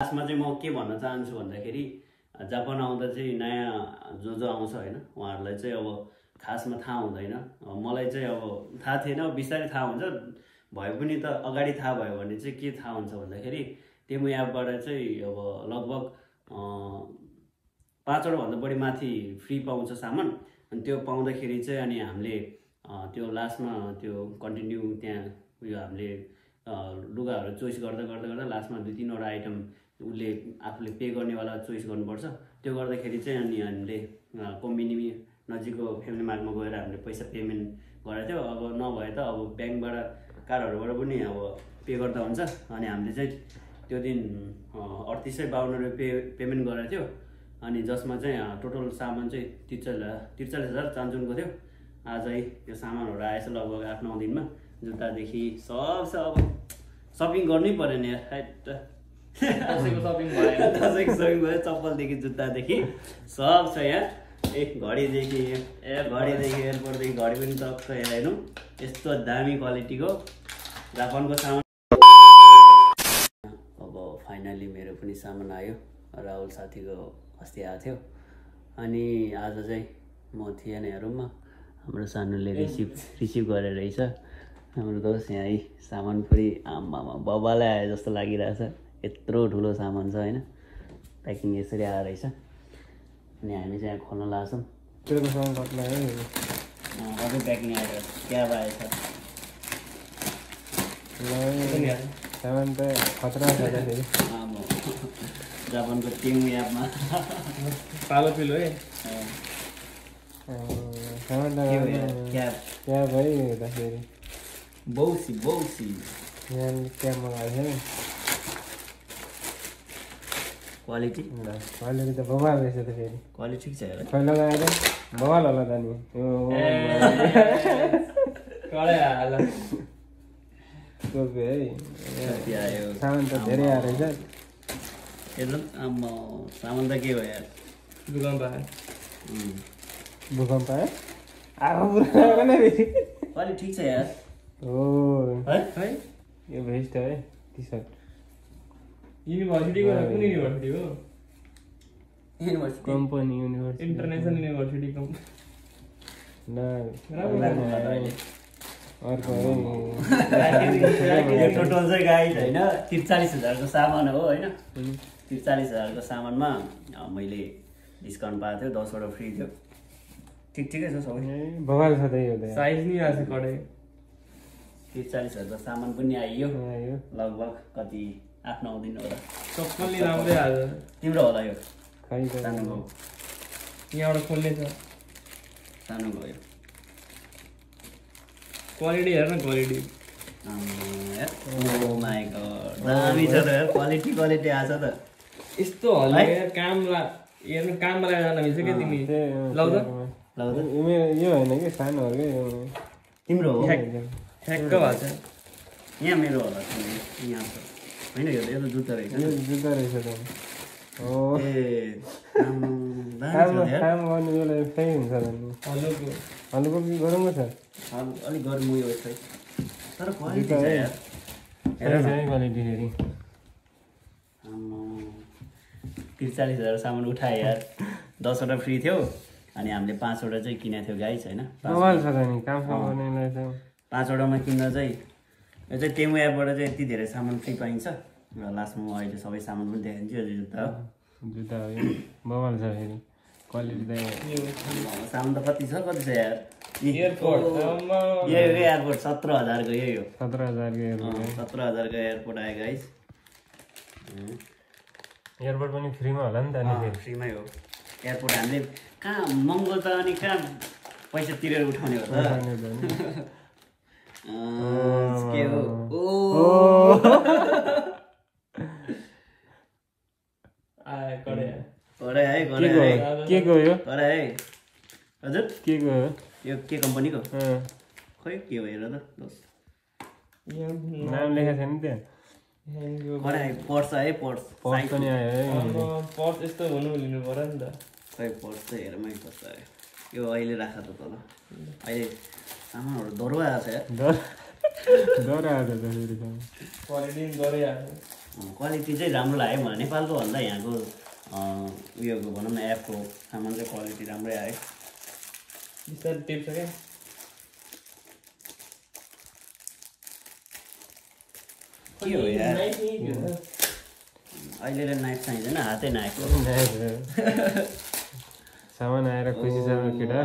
खासमा चाहिँ म के भन्न चाहन्छु भन्दाखेरि जापान आउँदा चाहिँ नयाँ जो आउँछ हैन उहाँहरुलाई चाहिँ अब खासमा थाहा हुँदैन। मलाई चाहिँ अब थाहा थिएन, बिस्तारै थाहा हुन्छ। भए पनि त अगाडि थाहा भयो भने चाहिँ के थाहा हुन्छ भन्दाखेरि टेमु एपबाट चाहिँ अब लगभग 5 वटा भन्दा बढी माथि फ्री पाउँछ सामान। अनि त्यो पाउँदाखेरि चाहिँ अनि हामीले त्यो लास्टमा त्यो कन्टिन्यू त्यहाँ उयो हामीले लुगाहरु चोइस गर्दा गर्दा गर्दा लास्टमा 2-3 वटा आइटम उले आफूले पे गर्नेवाला चोइस गर्नुपर्छ। त्यो गर्दाखेरि चाहिँ अनि हामीले कम्बिनी नजिकको फ्यामिली मार्टमा गएर हामीले पैसा पेमेन्ट गरेको थियो। अब नभए त अब ब्याङ्कबाट कार्डहरुबाट पनि अब पे गर्दा हुन्छ। अनि हामीले चाहिँ त्यो दिन 3852 रुपैयाँ पेमेन्ट गरेको थियो। अनि जसमा चाहिँ टोटल सामान चाहिँ 43,000 चान्चुनको थियो। आजै त्यो सामानहरु आएछ लगभग 8-9 दिनमा। जुत्तादेखि सब अब शपिङ गर्नै पर्यो नि यार। दसैँको शपिङ भयो, दसैँको शपिङ भयो, चप्पलदेखि जुत्तादेखि सब छ यहाँ। घडीदेखि एयरपोर्टदेखि घडी पनि टक्क यहाँ हेर्नु। यस्तो दामी क्वालिटीको जापानको सामान। अब फाइनली मेरो पनि सामान आयो। राहुल साथीको अस्ति आएको थियो। अनि आज चाहिँ म थिएन रुममा, हाम्रो सानुले रिसिभ गरेर रहेछ। हाम्रो दोस्त यहाँ सामान फेरि आमामा बबालाई आयो जस्तो लागिरहेछ। यत्रो ठुलो सामान छ हैन, प्याकिङ यसरी आएर रहेछ। अनि हामी चाहिँ यहाँ खोल्न लाग्छौँ। त्यो सामान कट्ला है, अझै प्याकिङ आएर क्या आएछ सामान त खतरा छ फेरि। जापानको टेमु एपमा पालो पिलो है सामान त क्या भयो त फेरि बौसी यहाँ क्या मगाएको थियो क्वालिटी त बवाल रहेछ त फेरि। क्वालिटी ठिक छ यार, खै लगाएर बवाल होला त नि। टोपी है, सामान त धेरै आएर रहेछ। एकदम आम्मा सामान त के हो यार, भूकम्प आयो पुरा नै फेरि। क्वालिटी ठिक छ यार। है यो भेस्ट है, टी सर्ट युनिभर्सिटीको कुन युनिभर्सिटी हो? Company university, international university company. अर्को टोटल चाहिँ गाइड होइन 43,000 को सामान हो होइन। 43,000 को सामानमा मैले डिस्काउन्ट पाएको थियो, 10 वटा फ्री थियो। ठिकै छ सबै। बवाल छ त यो त, साइज नि आछ कडे। 43,000 को सामान पनि आइयो लगभग कति 8-9 दिन होला। चप्पल नि राम्रै आयो। तिम्रो होला यो? खै त सानो यहाँबाट खोल्ने छ, सानो भयो। क्वालिटी हेर न, क्वालिटी ओ माय गॉड दामी छ त यार। क्वालिटी आछ त। यस्तो हल्ला यार, काममा हेर्नु काममा लगाएर जान मिल्छ के तिमी? लौ त यो होइन कि सानोहरुकै तिम्रो हो? ठ्याक्क भएको छ। यहाँ मेरो होला, यहाँ छ होइन? यो त जुत्ता रहेछ। यो जुत्ता रहेछ त। हो ए काम गर्नु बेला सही हुन्छ त नि। हल्लुको गरौँ छ, अलिक गर्नु उयो छ तर क्वालिटी छ यार। हेर क्वालिटी फेरि 43,000 सामान उठाए यार। 10 वटा फ्री थियो। अनि हामीले 5 वटा चाहिँ किनेको थियो गाइस होइन। मोबाइल छ त नि, काम गर्नेलाई चाहिँ 5 वटामा किन्दा चाहिँ यो चाहिँ टेमु एपबाट चाहिँ यति धेरै सामान फ्री पाइन्छ। र लास्टमा म अहिले सबै सामान पनि देखाइदिन्छु। यो जुत्ता हो, जुत्ता हो यो, बवाल छ फेरि क्वालिटी त। सामान त कति छ यार। एयरपोर्ट एयरपोर्ट 17,000 को यही हो। 17,000 को 17,000 को एयरपोर्ट आयो गाइस। एयरपोर्ट पनि फ्रीमा होला नि त नि? फ्रीमै हो एयरपोर्ट। हामीले कहाँ महँगो त अनि कहाँ पैसा तिरेर उठाउने हो त। के हो के को यो? हजुर के को हो यो? के कम्पनीको? खै के हो हेर त दोस्त, नाम लेखेको छैन त्यहाँ। पर्स है, पर्स पनि आयो है। पर्स यस्तो हुनु लिनु पर्यो नि त। खै पर्स चाहिँ हेरमै कस्तो आयो यो। अहिले राख त तल, अहिले सामानहरू दरो आएको छ यार। डर आयो त फेरि क्वालिटी पनि डरै आयो। क्वालिटी चाहिँ राम्रो लाग्यो मलाई नेपालको भन्दा यहाँको उयोको भनौँ न एपको सामान चाहिँ क्वालिटी राम्रै आयो बिस्तारै टिप्छ क्या के हो यार अहिले नाइफ चाहिँदैन हातै नाइफ सामान आएर खुसी छ केटा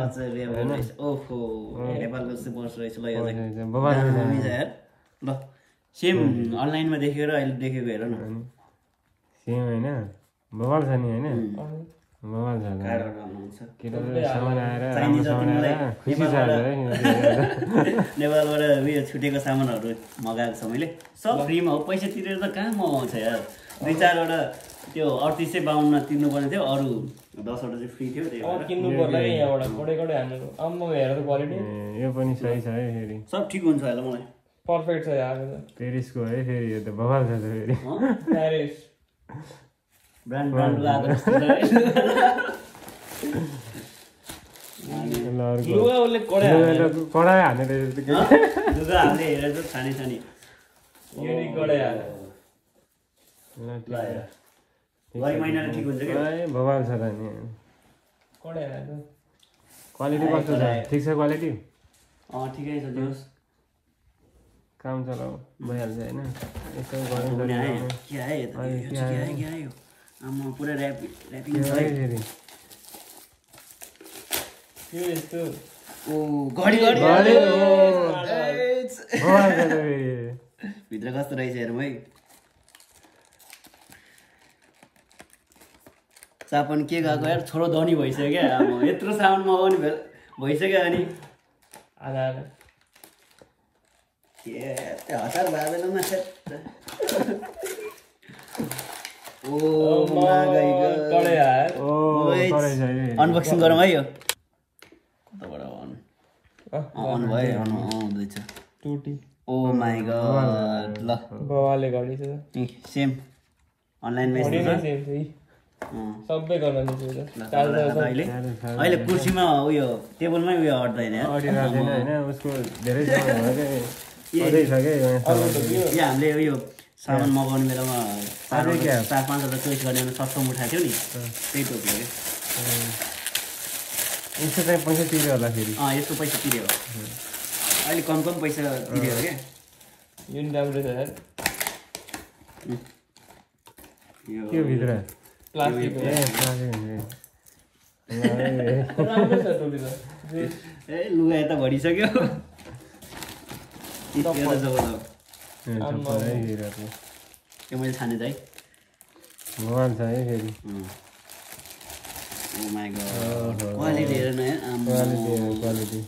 ओहो नेपालको सुपर्स रहेछ ल यो चाहिँ बबाल दामी छ यार ल सेम अनलाइनमा देखेर अहिले देखेको हेर न सेम होइन बबाल छ नि होइन बबाल छ कार्डहरू आउनुहुन्छ केटा सामान आएर राम्रो सामान आएर खुसी छ है नेपालबाट उयो छुटेको सामानहरू मगाएको छ मैले सब फ्रीमा हो पैसा तिरेर त कहाँ मगाउँछ यार 2-4वटा त्यो 3852 तिर्नुपर्ने थियो अरू 10वटा चाहिँ फ्री थियो त्यही भएर किन्नु पर्ला कि यहाँबाट कडै हान्नु आम्मा हेर त क्वालिटी यो पनि सही छ है फेरि सब ठिक हुन्छ होला मलाई पर्फेक्ट छ यार पेरिसको है फेरि यो त बबाल छ फेरि प्यारिस ब्रान्ड लगाएको लुगा उसले कडै कडाइ हानेर लुगा हामीले हेरेर चाहिँ छानी युनिक कडै हाल गरी महिनाले ठिक हुन्छ क्या बबाल छ त नि कडै हाल क्वालिटी कस्तो छ ठिक छ क्वालिटी ठिकै छ जोस् काम चलाऊ भइहाल्छ होइन यसो गरौँ के आयो आमा पुरा ऱ्यापिङ छ फेरि यो यस्तो ओ घडी भित्र कस्तो रहेछ हेरौँ है सापन के गएको यार छोरो धनी भइसक्यो क्या अब यत्रो सामान मगाउने भइसक्यो अनि आधा हतार भावेलामा अनबक्सिङ गरौँ है यो कताबाट अन भयो आउँदैछ टुटी ओ माई गड ल बाबाले घडी छ सेम अनलाइनमा सबै गर्न अहिले कुर्सीमा उयो टेबलमै उयो अट्दैन उसको धेरै हामीले उयो सामान मगाउने बेलामा 4-5वटा चोइस गर्ने सस्तोमा उठाएको थियो नि त्यही टोक्यो क्या यस्तो चाहिँ पैसा तिर्यो होला फेरि यस्तो पैसा तिर्यो अहिले कम पैसा तिर्यो क्या यो नि राम्रो छ यार के भित्र प्लास्टिक राम्रो छ टोपी त ए लुगा यता भरिसक्यो त्यो मैले छाने चाहिँ मोबाइल छ है फेरि ओ माई गड क्वालिटी हेर न क्वालिटी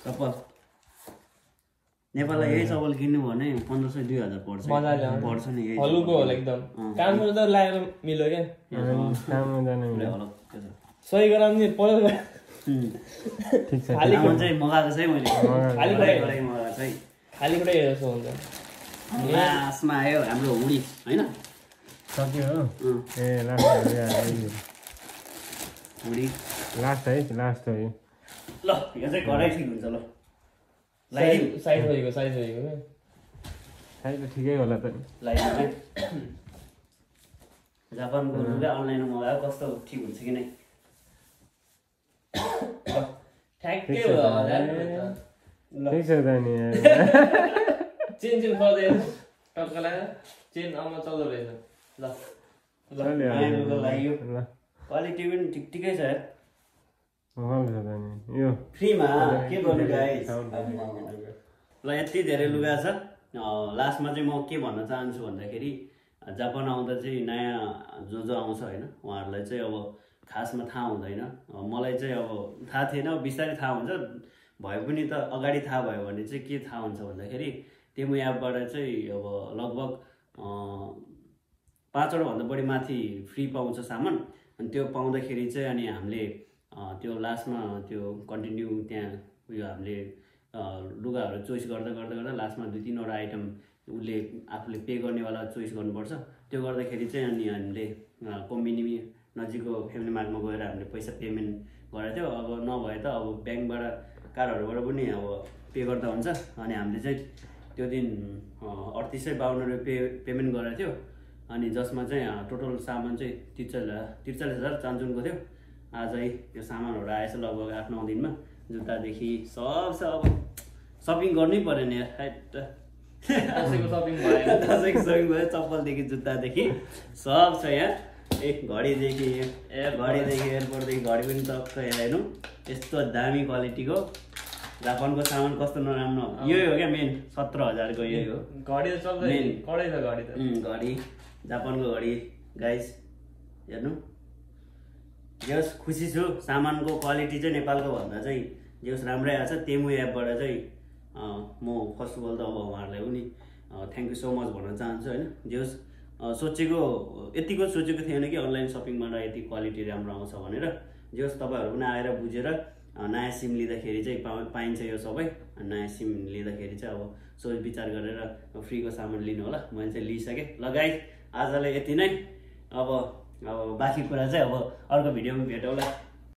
चप्पल नेपाललाई यही चप्पल किन्नु भने 1500-2000 पर्छ नि यही हलुको होला एकदम काम गर्दा लगाएर मिल्यो क्या सही गराउनु नि पल्लो ठिक छ सामान चाहिँ मगाएको छ है मैले खाली कुटै जस्तो हुन्छ लास्टमा आयो हाम्रो हुडी होइन सक्यो हो ए लास्ट हुडी लास्ट है लास्ट हो यो ल यो चाहिँ घरै ठिक हुन्छ ल साइज भएको क्या साइज त ठिकै होला त जापानको लुगा अनलाइनमा मगायो कस्तो ठिक हुन्छ कि नै ठ्याक्कै हो ठिक छ त नि चेन पर्दै टक्क लगाएर चेन आउन चल्दो रहेछ ल क्वालिटी पनि ठिकै छ यो फ्रीमा के गर्नु गाइस ल यति धेरै लुगा छ लास्टमा चाहिँ म के भन्न चाहन्छु भन्दाखेरि जापान आउँदा चाहिँ नयाँ जो आउँछ होइन उहाँहरूलाई चाहिँ अब खासमा थाहा हुँदैन मलाई चाहिँ अब थाहा थिएन बिस्तारै थाहा हुन्छ भए पनि त अगाडि थाहा भयो भने चाहिँ के थाहा हुन्छ भन्दाखेरि टेमु एपबाट चाहिँ अब लगभग 5वटा भन्दा बढी माथि फ्री पाउँछ सामान अनि त्यो पाउँदाखेरि चाहिँ अनि हामीले त्यो लास्टमा त्यो कन्टिन्यू त्यहाँ उयो हामीले लुगाहरू चोइस गर्दा लास्टमा 2-3वटा आइटम उसले आफूले पे गर्नेवाला चोइस गर्नुपर्छ त्यो गर्दाखेरि चाहिँ अनि हामीले कम्बिनी नजिकको फ्यामिली मार्टमा गएर हामीले पैसा पेमेन्ट गरेको थियो अब नभए त अब ब्याङ्कबाट कार्डहरूबाट पनि अब पे गर्दा हुन्छ अनि हामीले चाहिँ त्यो दिन 3852 पेमेन्ट गरेको थियो अनि जसमा चाहिँ टोटल सामान चाहिँ 43,000 चान्चुनको थियो। आजै त्यो सामानहरू आएछ लगभग 8-9 दिनमा। जुत्तादेखि सब छ। अब सपिङ गर्नै पर्यो नि दसैँको सपिङ भयो। दसैँको सपिङ भयो, चप्पलदेखि जुत्तादेखि सब छ यहाँ। घडीदेखि एयरपोर्टदेखि घडी पनि टक्क यहाँ हेर्नु यस्तो दामी क्वालिटीको जापानको सामान कस्तो नराम्रो। यही हो क्या मेन 17,000को यही हो घडी त चल्दैन कडै छ घडी त। घडी जापानको घडी गाइस हेर्नु। जस खुसी छु सामानको क्वालिटी चाहिँ नेपालको भन्दा चाहिँ जस राम्रै आएको छ। तेमु एपबाट चाहिँ म फर्स्ट अफ अल त अब उहाँहरूलाई पनि थ्याङ्क यू सो मच भन्न चाहन्छु होइन। जस यतिको सोचेको थिएन कि अनलाइन सपिङबाट यति क्वालिटी राम्रो आउँछ भनेर। जस तपाईँहरू पनि आएर बुझेर नयाँ सिम लिँदाखेरि चाहिँ पाइन्छ यो सबै। नयाँ सिम लिँदाखेरि चाहिँ अब सोच विचार गरेर फ्रीको सामान लिनु होला। मैले चाहिँ लिइसकेँ। ल गाइस आजलाई यति नै। अब बाँकी कुरा चाहिँ अब अर्को भिडियोमा भेटौँला।